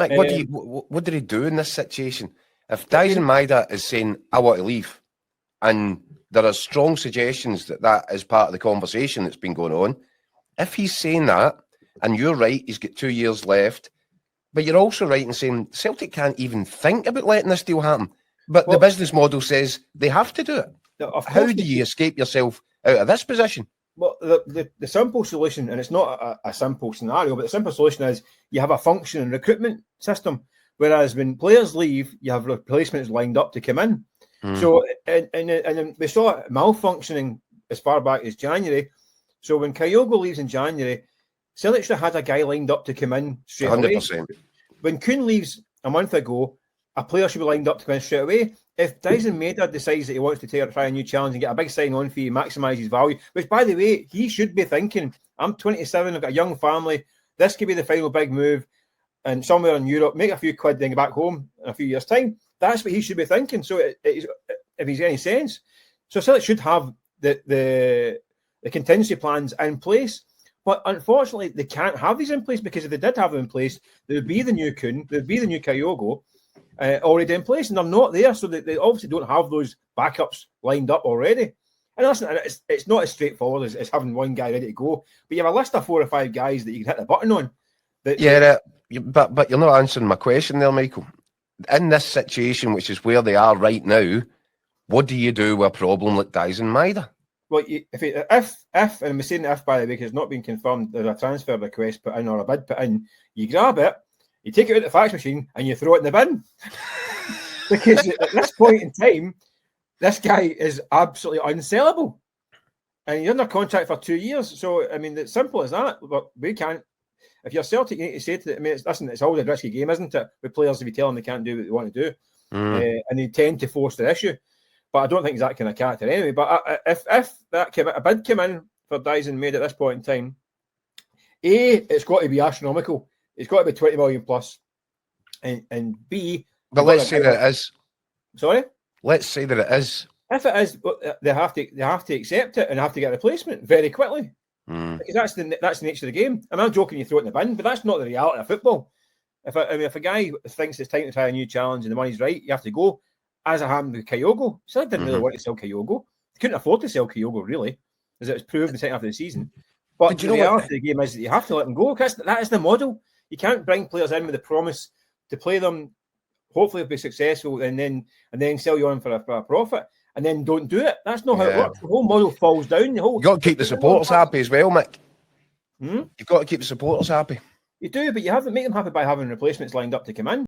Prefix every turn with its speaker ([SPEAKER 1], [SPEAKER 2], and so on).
[SPEAKER 1] Mick, what did he do in this situation? If
[SPEAKER 2] But
[SPEAKER 1] Daizen Maeda is saying, I want to leave, and there are strong suggestions that that is part of the conversation that's been going on, if he's saying that, and you're right, he's got 2 years left, but you're also right in saying Celtic can't even think about letting this deal happen. But the business model says they have to do it. How do you escape yourself out of this position?
[SPEAKER 2] Well, the simple solution, and it's not a simple scenario, but the simple solution is you have a functioning recruitment system. Whereas when players leave, you have replacements lined up to come in. So, and we saw it malfunctioning as far back as January. So when Kyogo leaves in January, Celtic should have had a guy lined up to come in straight 100%. Away. When Kuhn leaves a month ago, a player should be lined up to come in straight away. If Daizen Maeda decides that he wants to try a new challenge and get a big sign-on fee, maximise his value, which, by the way, he should be thinking, I'm 27, I've got a young family, this could be the final big move, and somewhere in Europe, make a few quid, then get back home in a few years' time. That's what he should be thinking. So if he's got any sense. So Celtic should have the contingency plans in place. But unfortunately, they can't have these in place, because if they did have them in place, there would be the new Kuhn, there would be the new Kyogo already in place, and they're not there. So they obviously don't have those backups lined up already. And listen, it's not as straightforward as having one guy ready to go. But you have a list of 4 or 5 guys that you can hit the button on.
[SPEAKER 1] But you're not answering my question there, Michael. In this situation, which is where they are right now, what do you do with a problem like Daizen Maeda?
[SPEAKER 2] Well, if and I'm saying if, by the way, because it's not been confirmed, there's a transfer request put in or a bid put in, you grab it, you take it out of the fax machine, and you throw it in the bin. Because at this point in time, this guy is absolutely unsellable. And he's under contract for 2 years. So, I mean, it's simple as that. But we can't. If you're Celtic, you need to say to them, I mean, it's always a risky game, isn't it? With players, if you tell them they can't do what they want to do. And they tend to force their issue. But I don't think he's that kind of character anyway. But if that a bid came in for Daizen Maeda at this point in time, it's got to be astronomical. It's got to be 20 million plus. And B...
[SPEAKER 1] But let's say that it is.
[SPEAKER 2] Sorry?
[SPEAKER 1] Let's say that it is.
[SPEAKER 2] If it is, they have to accept it and have to get a replacement very quickly. Because that's the nature of the game. I'm not joking, you throw it in the bin, but that's not the reality of football. If a guy thinks it's time to try a new challenge and the money's right, you have to go. As it happened with Kyogo, Celtic didn't really want to sell Kyogo. They couldn't afford to sell Kyogo, really, as it was proved in the second half of the season. But the reality of the game is that you have to let them go, because that is the model. You can't bring players in with the promise to play them, hopefully be successful, and then sell you on for a profit, and then don't do it. That's not how it works. The whole model falls down. You've
[SPEAKER 1] got to keep the supporters happy as well, Mick. You've got to keep the supporters happy.
[SPEAKER 2] You do, but you have to make them happy by having replacements lined up to come in.